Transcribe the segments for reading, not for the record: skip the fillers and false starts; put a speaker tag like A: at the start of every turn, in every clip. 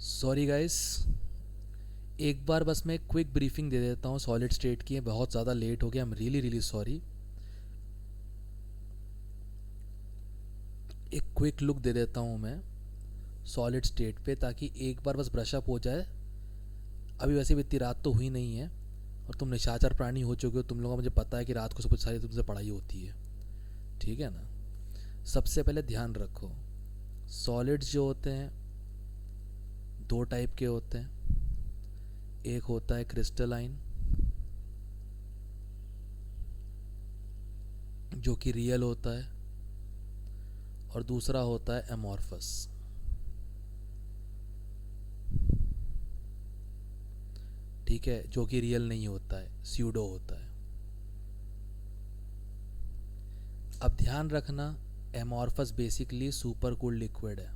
A: Sorry guys, एक बार बस मैं क्विक ब्रीफिंग दे देता हूँ सॉलिड स्टेट की। बहुत ज़्यादा लेट हो गया, I am really really sorry. एक क्विक लुक दे देता हूँ मैं सॉलिड स्टेट पे, ताकि एक बार बस ब्रशअप हो जाए। अभी वैसे भी इतनी रात तो हुई नहीं है और तुम निशाचर प्राणी हो चुके हो। तुम लोगों को मुझे पता है कि रात को सब कुछ सारी तुमसे पढ़ाई होती है, ठीक है ना। सबसे पहले ध्यान रखो, सॉलिड्स जो होते हैं दो टाइप के होते हैं। एक होता है क्रिस्टलाइन, जो कि रियल होता है, और दूसरा होता है एमॉर्फस। ठीक है, जो कि रियल नहीं होता है, स्यूडो होता है। अब ध्यान रखना, amorphous basically super cool liquid है।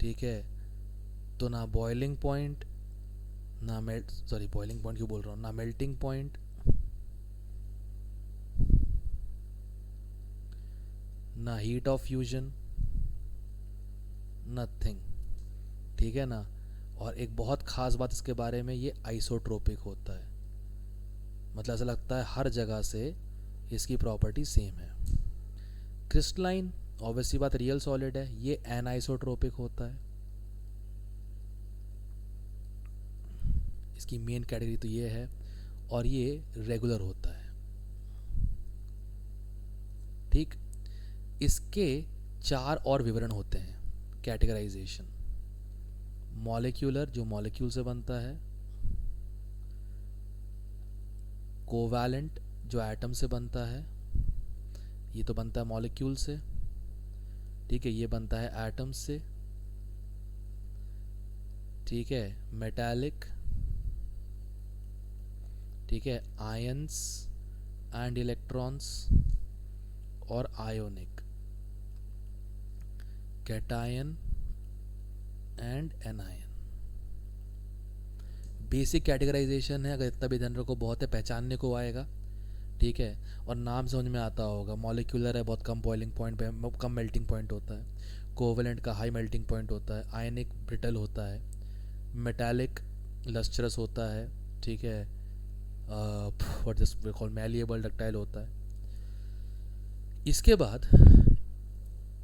A: ठीक है, तो ना बॉइलिंग पॉइंट, ना मेल्ट, सॉरी बॉइलिंग पॉइंट क्यों बोल रहा हूँ, ना मेल्टिंग पॉइंट, ना हीट ऑफ फ्यूजन, नथिंग। ठीक है ना। और एक बहुत ख़ास बात इसके बारे में, ये आइसोट्रोपिक होता है। मतलब ऐसा लगता है हर जगह से इसकी प्रॉपर्टी सेम है। क्रिस्टलाइन ऑब्वियसली बात रियल सॉलिड है, ये एनाइसोट्रोपिक होता है। इसकी मेन कैटेगरी तो ये है, और ये रेगुलर होता है। ठीक, इसके चार और विवरण होते हैं, कैटेगराइजेशन। मॉलिक्यूलर, जो मॉलिक्यूल से बनता है। कोवैलेंट, जो एटम से बनता है, ये तो बनता है मॉलिक्यूल से। ठीक है, ये बनता है एटम से। ठीक है, मेटालिक। ठीक है, आयंस एंड इलेक्ट्रॉन्स, और ionic, cation and anion. Basic categorization है, अगर इतना भी ध्यान रखो बहुत है, पहचानने को आएगा। ठीक है, और नाम समझ में आता होगा। मॉलिक्यूलर है, बहुत कम बॉइलिंग पॉइंट पे, कम मेल्टिंग पॉइंट होता है। कोवेलेंट का हाई मेल्टिंग पॉइंट होता है। आयनिक ब्रिटल होता है। मेटालिक लस्ट्रस होता है। ठीक है, what this we call malleable, ductile होता है। इसके बाद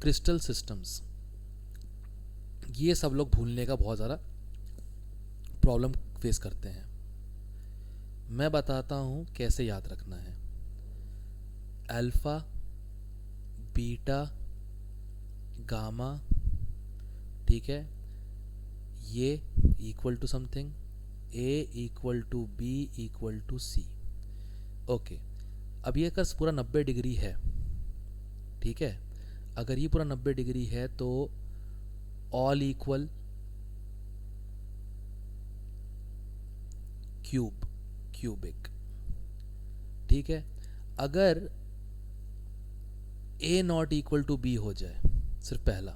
A: क्रिस्टल सिस्टम्स, ये सब लोग भूलने का बहुत ज़्यादा प्रॉब्लम फेस करते हैं। मैं बताता हूँ कैसे याद रखना है। अल्फ़ा, बीटा, गामा, ठीक है, ये equal to something, A equal to B equal to C. Okay, अब ये अगर पूरा 90 डिग्री है, ठीक है, अगर ये पूरा 90 डिग्री है तो ऑल इक्वल क्यूब, क्यूबिक। ठीक है, अगर ए नॉट इक्वल टू बी हो जाए, सिर्फ पहला,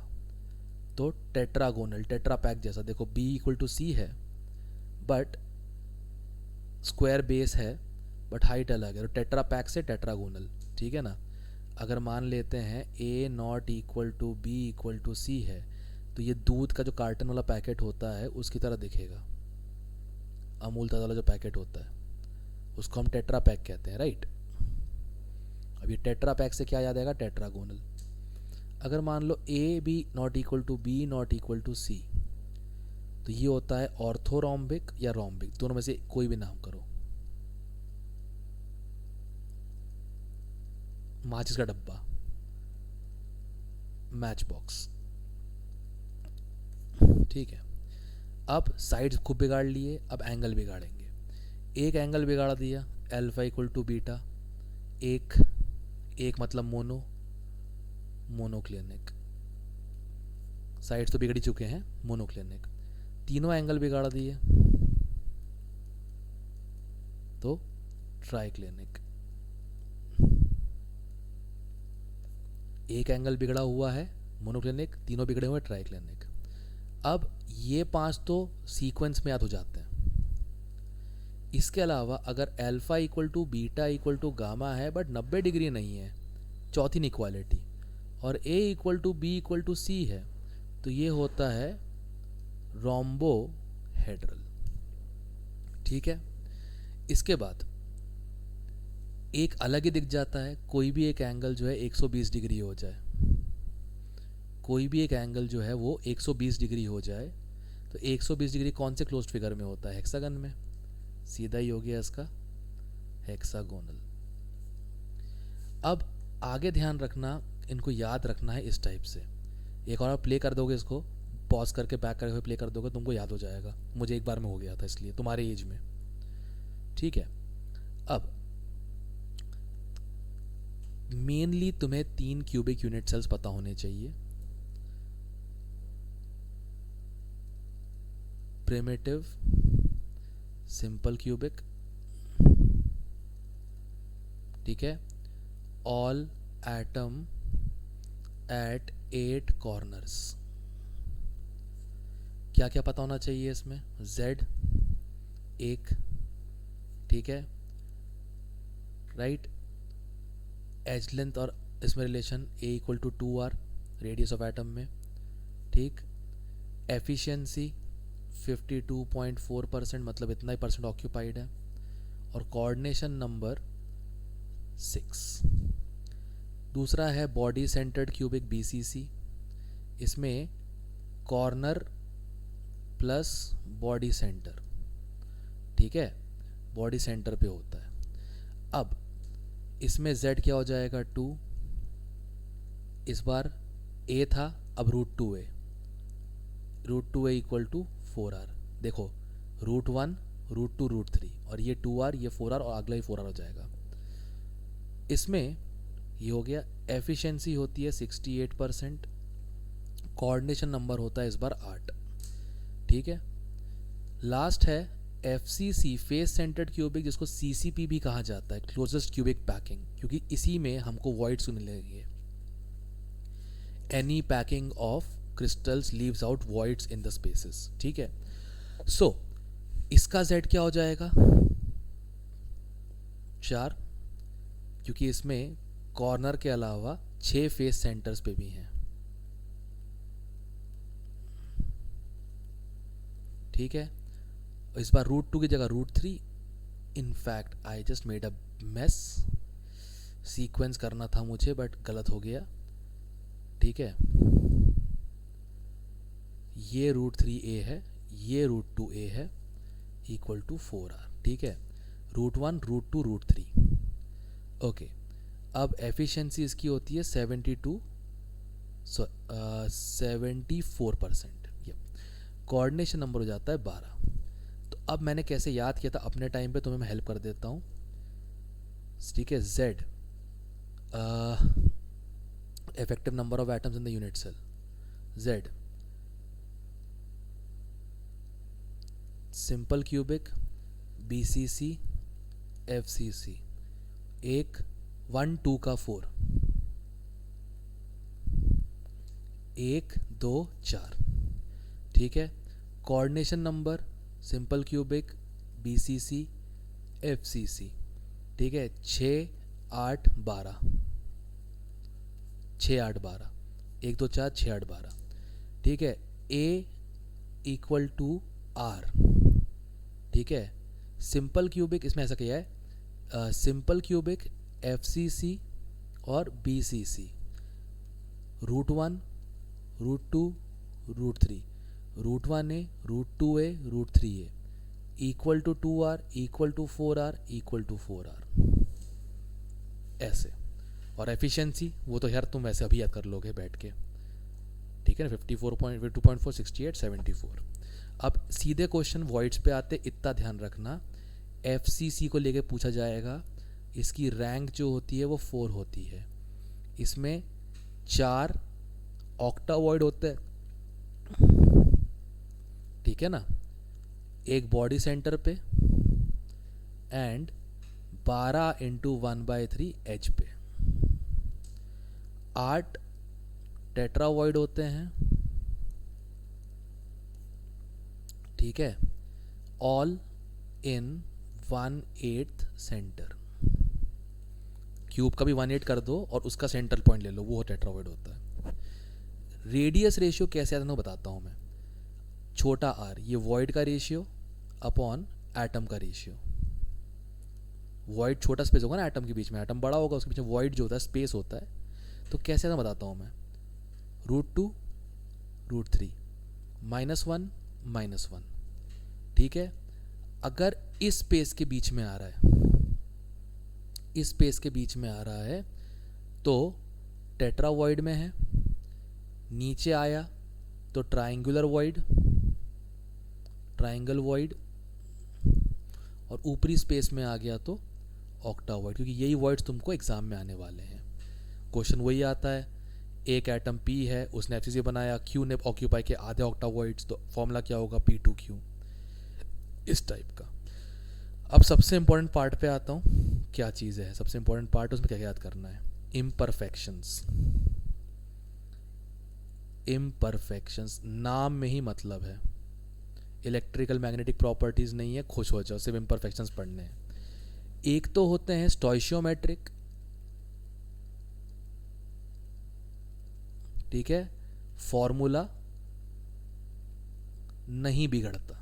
A: तो टेट्रागोनल, टेट्रापैक जैसा। देखो बी इक्वल टू सी है, बट स्क्वायर बेस है, बट हाइट अलग है, तो टेट्रापैक से टेट्रागोनल। ठीक है ना। अगर मान लेते हैं A not equal to B equal to C है, तो ये दूध का जो कार्टन वाला पैकेट होता है उसकी तरह दिखेगा। अमूल ताज़ा वाला जो पैकेट होता है उसको हम टेट्रा पैक कहते हैं, राइट। अब ये टेट्रा पैक से क्या याद आएगा, टेट्रागोनल। अगर मान लो A B not equal to B not equal to C, तो ये होता है ऑर्थोरोम्बिक या रोम्बिक, दोनों में से कोई भी नाम करो। माचिस का डब्बा, मैच बॉक्स। ठीक है, अब साइड्स खूब बिगाड़ लिए, अब एंगल बिगाड़ेंगे। एक एंगल बिगाड़ दिया, अल्फा इक्वल टू बीटा। एक, एक मतलब मोनो, मोनोक्लिनिक। साइड्स तो बिगड़ ही चुके हैं, मोनोक्लिनिक। तीनों एंगल बिगाड़ दिए तो ट्राइक्लिनिक। एक एंगल बिगड़ा हुआ है, मोनोक्लिनिक, तीनों बिगड़े हुए ट्राइक्लिनिक। अब ये पांच तो सीक्वेंस में याद हो जाते हैं। इसके अलावा अगर alpha equal to beta equal to gamma है, बट 90 डिग्री नहीं है, चौथी इनइक्वालिटी, और A equal to B equal to C है, तो ये होता है रोम्बोहेड्रल। ठीक है, इसके बाद एक अलग ही दिख जाता है, कोई भी एक एंगल जो है 120 डिग्री हो जाए, कोई भी एक एंगल जो है वो 120 डिग्री हो जाए, तो 120 डिग्री कौन से क्लोज्ड फिगर में होता है? हेक्सागन में, सीधा ही हो गया इसका हेक्सागोनल। अब आगे ध्यान रखना, इनको याद रखना है इस टाइप से। एक और आप प्ले कर दोगे, इसको पॉज करके बैक करके हुए प्ले कर दोगे, तुमको याद हो जाएगा। मुझे एक बार में हो गया था, इसलिए तुम्हारे एज में। ठीक है, अब मेनली तुम्हें 3 क्यूबिक यूनिट सेल्स पता होने चाहिए। प्रिमिटिव, सिंपल क्यूबिक, ठीक है, ऑल एटम एट 8 कॉर्नर्स। क्या क्या पता होना चाहिए इसमें? Z एक, ठीक है, राइट, एज लेंथ और इसमें relation A equal to 2R radius of atom में, ठीक, एफिशिएंसी 52.4%, मतलब इतना ही परसेंट ऑक्यूपाइड है, और कोऑर्डिनेशन नंबर 6। दूसरा है बॉडी सेंटर्ड क्यूबिक BCC, इसमें कॉर्नर प्लस बॉडी सेंटर, ठीक है, बॉडी सेंटर पे होता है। अब इसमें Z क्या हो जाएगा? 2, इस बार A था, अब √2A, √2A equal to 4R। देखो, √1, √2, √3, और ये 2R, ये 4R, और अगला ही 4R हो जाएगा। इसमें ये हो गया। एफिशिएंसी होती है 68%, कोऑर्डिनेशन नंबर होता है इस बार 8, ठीक है। लास्ट है FCC, फेस सेंटर्ड क्यूबिक, जिसको CCP भी कहा जाता है, क्लोजेस्ट क्यूबिक पैकिंग, क्योंकि इसी में हमको वॉइड्स मिलेंगे। Any packing of crystals leaves out voids in the spaces, ठीक है। सो इसका Z क्या हो जाएगा? 4, क्योंकि इसमें कॉर्नर के अलावा 6 फेस सेंटर्स पे भी हैं, ठीक है। इस बार √2 की जगह √3। In fact I just made a mess, sequence करना था मुझे बट गलत हो गया, ठीक है। ये √3A है, ये √2A है, इक्वल टू 4R, ठीक है। √1, √2, √3, ओके। अब एफिशिएंसी इसकी होती है 74%। ये कोऑर्डिनेशन नंबर हो जाता है 12। तो अब मैंने कैसे याद किया था अपने टाइम पे, तुम्हें मैं हेल्प कर देता हूँ, ठीक है। Z effective number of atoms in the unit cell, Z simple cubic BCC FCC, 1 1 2 का 4, 1 2 4, ठीक है। Coordination number simple cubic BCC FCC, ठीक है, 6 8 12, 6 8 12, 1 2 4 6 8 12, ठीक है। A इक्वल टू R, ठीक है। सिंपल क्यूबिक, इसमें ऐसा किया है, सिंपल क्यूबिक FCC और BCC, √1 √2 √3, √1A √2A √3A, equal to 2R equal to 4R equal to 4R, ऐसे। और एफिशिएंसी वो तो यार तुम वैसे अभी याद कर लोगे बैठ के, ठीक है ना, 54.2.4 68 74। अब सीधे क्वेश्चन वॉइड्स पे आते, इतना ध्यान रखना, FCC को लेके पूछा जाएगा, इसकी रैंक जो होती है वो 4 होती है। इसमें 4 ऑक्टावॉइड होते हैं, ठीक है ना, एक बॉडी सेंटर पे, एंड 12 × 1/3 H पे। 8 टेट्रावॉइड होते हैं, ठीक है, ऑल इन 1/8 सेंटर, क्यूब का भी 1/8 कर दो और उसका सेंट्रल पॉइंट ले लो, वो टेट्रावॉइड होता है। रेडियस रेशियो कैसे आता है बताता हूँ मैं। छोटा आर ये वॉइड का रेशियो अपॉन एटम का रेशियो। वॉइड छोटा स्पेस होगा ना एटम के बीच में, एटम बड़ा होगा उसके बीच में वॉइड जो होता है स्पेस होता है। तो कैसे आता बताता हूँ मैं। √2 √3 -1 -1। ठीक है, अगर इस स्पेस के बीच में आ रहा है, इस स्पेस के बीच में आ रहा है तो टेट्रावॉइड में है। नीचे आया तो ट्राइंगुलर वॉइड, ट्राइंगल वॉइड, और ऊपरी स्पेस में आ गया तो ऑक्टावॉइड, क्योंकि यही वॉइड्स तुमको एग्जाम में आने वाले हैं। क्वेश्चन वही आता है, एक एटम P है, उसने FCC बनाया, Q ने ऑक्यूपाई के आधे ऑक्टावॉइड्स, तो फॉर्मूला क्या होगा P2Q, इस टाइप का। अब सबसे इंपॉर्टेंट पार्ट पे आता हूँ, क्या चीज़ है सबसे इंपॉर्टेंट पार्ट, उसमें क्या याद करना है। इम्परफेक्शंस। इम्परफेक्शंस नाम में ही मतलब है, इलेक्ट्रिकल मैग्नेटिक प्रॉपर्टीज नहीं है, खुश हो जाओ, सिर्फ इम्परफेक्शंस पढ़ने हैं। एक तो होते हैं स्टोइशियोमेट्रिक, ठीक है, फॉर्मूला नहीं बिगड़ता,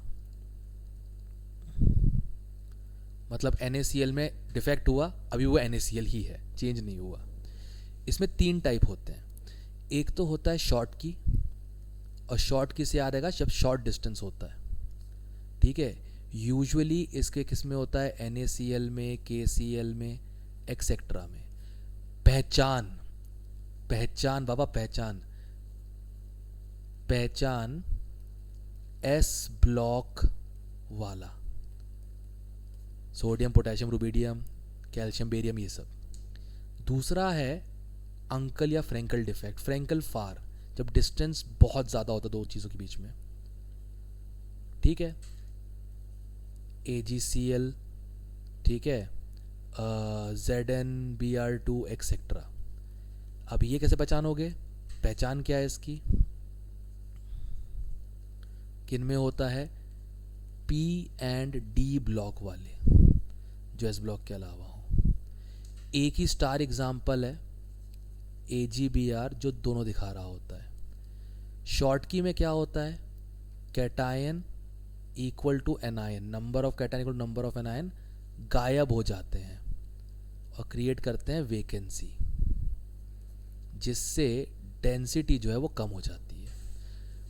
A: मतलब NaCl में डिफेक्ट हुआ, अभी वो NaCl ही है, चेंज नहीं हुआ। इसमें 3 टाइप होते हैं। एक तो होता है शॉर्ट की, और शॉर्ट की से याद आएगा जब शॉर्ट डिस्टेंस होता है, ठीक है। यूजुअली इसके किस में होता है, NaCl में, KCl में, एक्सेट्रा में। पहचान, पहचान बाबा पहचान, पहचान S ब्लॉक वाला, sodium potassium rubidium calcium barium ये सब। दूसरा है अंकल या फ्रेंकल डिफेक्ट, फ्रेंकल फार, जब डिस्टेंस बहुत ज़्यादा होता है दो चीज़ों के बीच में, ठीक है। AgCl, ठीक है, ZnBr2 एक्सेट्रा। अब ये कैसे पहचानोगे, पहचान क्या है इसकी, किन में होता है, P एंड D ब्लॉक वाले, जो S ब्लॉक के अलावा हो। एक ही स्टार एग्जाम्पल है AgBr, जो दोनों दिखा रहा होता है। शॉर्ट की में क्या होता है, cation equal to anion, number of cation equal to number of anion, गायब हो जाते हैं और क्रिएट करते हैं वैकेंसी, जिससे डेंसिटी जो है वो कम हो जाती है।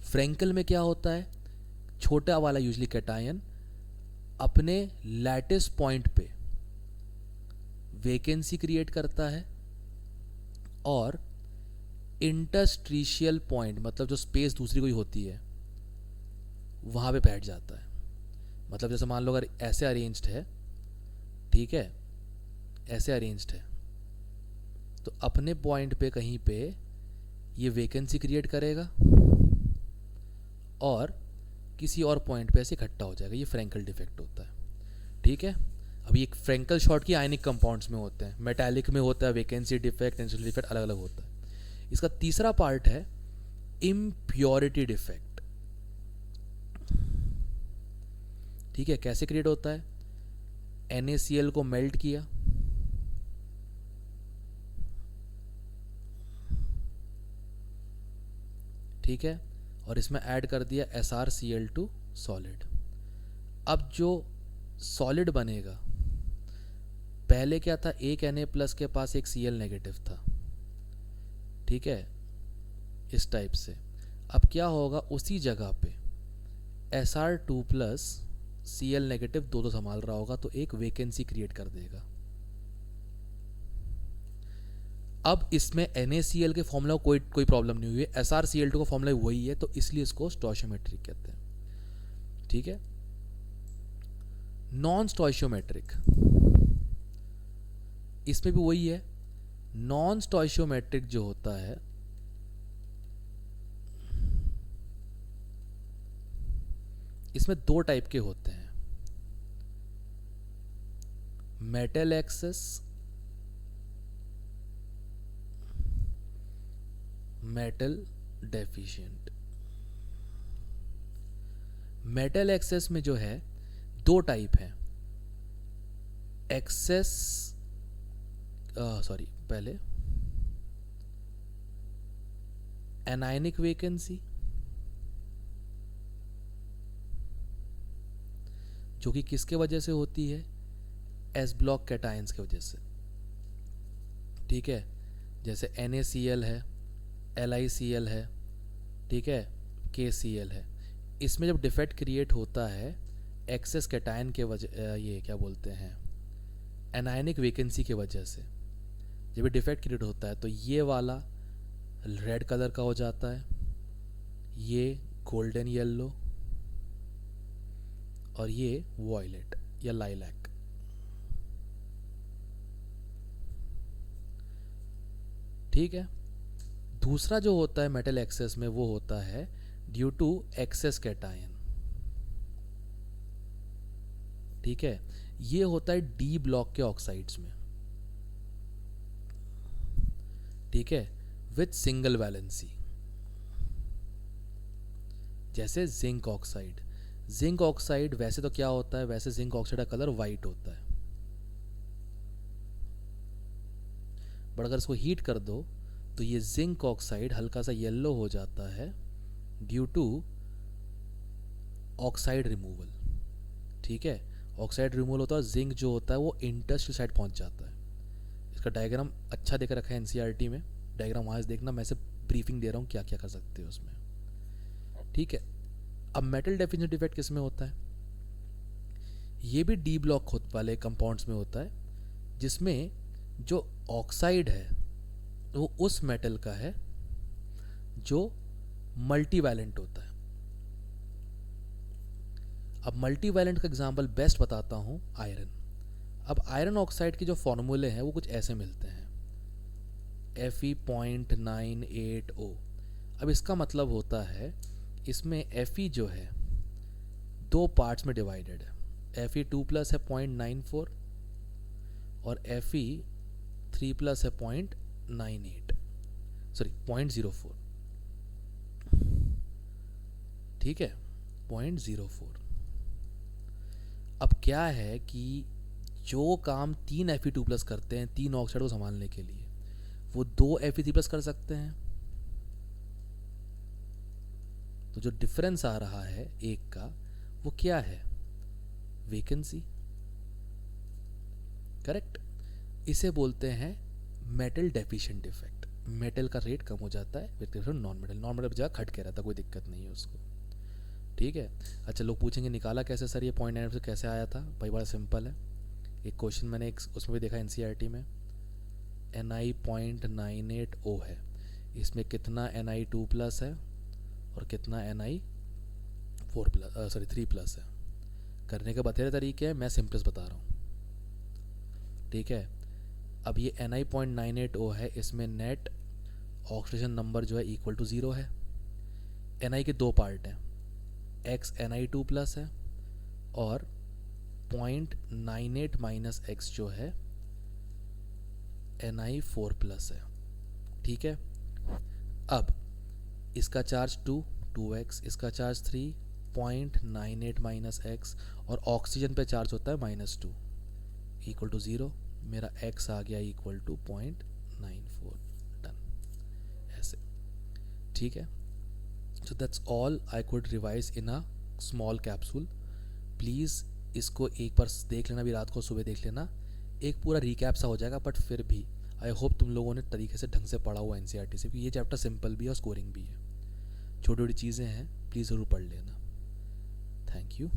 A: फ्रेंकल में क्या होता है, छोटा वाला यूजली कैटायन अपने लैटिस पॉइंट पे वैकेंसी क्रिएट करता है और इंटरस्ट्रीशियल पॉइंट, मतलब जो स्पेस दूसरी कोई होती है वहाँ पे बैठ जाता है। मतलब जैसे मान लो अगर ऐसे अरेंज्ड है, ठीक है, ऐसे अरेंज्ड है, तो अपने पॉइंट पे कहीं पे ये वैकेंसी क्रिएट करेगा और किसी और पॉइंट पे ऐसे इकट्ठा हो जाएगा, ये फ्रेंकल डिफेक्ट होता है, ठीक है। अब ये फ्रेंकल शॉर्ट की आयनिक कंपाउंड्स में होते हैं, मेटालिक में होता है वैकेंसी डिफेक्ट, डेंसिटी डिफेक्ट, अलग अलग होता है। इसका तीसरा पार्ट है इम्प्योरिटी डिफेक्ट, ठीक है। कैसे क्रिएट होता है, NaCl को मेल्ट किया, ठीक है, और इसमें ऐड कर दिया SrCl2 सॉलिड। अब जो सॉलिड बनेगा, पहले क्या था, एक Na+ के पास एक Cl नेगेटिव था, ठीक है, इस टाइप से। अब क्या होगा, उसी जगह पे Sr2+ Cl नेगेटिव दो संभाल रहा होगा, तो एक वैकेंसी क्रिएट कर देगा। अब इसमें NaCl के फॉर्मूला कोई प्रॉब्लम नहीं हुई है, SrCl2 का फॉर्मूला वही है, तो इसलिए इसको स्टोइशियोमेट्रिक कहते हैं, ठीक है। नॉन स्टोइशियोमेट्रिक, इसमें भी वही है। नॉन स्टोइशियोमेट्रिक जो होता है, इसमें 2 टाइप के होते हैं, metal access, metal deficient. Metal access में जो है 2 टाइप है, एक्सेस सॉरी पहले एनायनिक वैकेंसी, जो कि किसके वजह से होती है, एस ब्लॉक कैटायंस की वजह से, ठीक है। जैसे NaCl है, LiCl है, ठीक है, KCl है। इसमें जब डिफेक्ट क्रिएट होता है एक्सेस कैटायन के वजह, ये क्या बोलते हैं, एनायनिक वैकेंसी की वजह से जब ये डिफेक्ट क्रिएट होता है तो ये वाला रेड कलर का हो जाता है, ये गोल्डन येलो, और ये वॉयलेट या लाइलैक। ठीक है। दूसरा जो होता है मेटल एक्सेस में वो होता है ड्यू टू एक्सेस कैटायन, ठीक है। ये होता है डी ब्लॉक के ऑक्साइड्स में, ठीक है, विथ सिंगल वैलेंसी, जैसे जिंक ऑक्साइड। जिंक ऑक्साइड वैसे तो क्या होता है, वैसे जिंक ऑक्साइड का कलर वाइट होता है, बट अगर इसको हीट कर दो तो ये जिंक ऑक्साइड हल्का सा येलो हो जाता है ड्यू टू ऑक्साइड रिमूवल, ठीक है। ऑक्साइड रिमूवल होता है, जिंक जो होता है वो इंटरस्टेशियल साइड पहुंच जाता है। इसका डायग्राम अच्छा देकर रखा है एनसीईआरटी में, डायग्राम वहाँ से देखना, मैं से ब्रीफिंग दे रहा हूँ क्या क्या कर सकते हो उसमें, ठीक है। अब मेटल डेफिनेशन डिफेक्ट किस में होता है, ये भी डी ब्लॉक वाले कंपाउंड्स में होता है, जिसमें जो ऑक्साइड है वो उस मेटल का है जो मल्टीवैलेंट होता है। अब मल्टीवैलेंट का एग्जांपल बेस्ट बताता हूँ, आयरन। अब आयरन ऑक्साइड के जो फॉर्मूले हैं वो कुछ ऐसे मिलते हैं, Fe.98O। अब इसका मतलब होता है इसमें Fe जो है दो पार्ट्स में डिवाइडेड है, Fe2+ है 0.94 और Fe3+ है 0.98, सॉरी 0.04, ठीक है, 0.04। अब क्या है कि जो काम 3 Fe2+ करते हैं 3 ऑक्साइड को संभालने के लिए, वो 2 Fe3+ कर सकते हैं। तो जो डिफरेंस आ रहा है एक का, वो क्या है, वैकेंसी, करेक्ट। इसे बोलते हैं मेटल डेफिशिएंट इफेक्ट। मेटल का रेट कम हो जाता है with non metal, non metal जगह खट के रहता है, कोई दिक्कत नहीं है उसको, ठीक है। अच्छा, लोग पूछेंगे निकाला कैसे सर, ये 0.9 से कैसे आया था? भाई बड़ा सिंपल है, एक क्वेश्चन मैंने एक उसमें भी देखा एनसीईआरटी में, Ni.98O है, इसमें कितना Ni2+ है और कितना Ni3+ है। करने के बतेरे तरीके हैं, मैं सिंपलेस्ट बता रहा हूँ, ठीक है। अब ये Ni.98O है, इसमें नेट ऑक्सीजन नंबर जो है इक्वल टू 0 है। Ni के दो पार्ट हैं, X Ni2+ है और 0.98 - X जो है Ni4+ है, ठीक है। अब इसका चार्ज 2x, इसका चार्ज 3, 0.98 - X, और ऑक्सीजन पे चार्ज होता है -2 इक्वल टू 0। मेरा X आ गया इक्वल टू 0.94, डन, ऐसे, ठीक है। So that's all I could revise in a small capsule. Please इसको एक बार देख लेना, भी रात को सुबह देख लेना, एक पूरा रिकैप सा हो जाएगा, बट फिर भी आई होप तुम लोगों ने तरीके से ढंग से पढ़ा हुआ एनसीईआरटी से, क्योंकि ये चैप्टर सिंपल भी है और स्कोरिंग भी है, छोटी छोटी चीज़ें हैं, प्लीज़ ज़रूर पढ़ लेना। Thank you.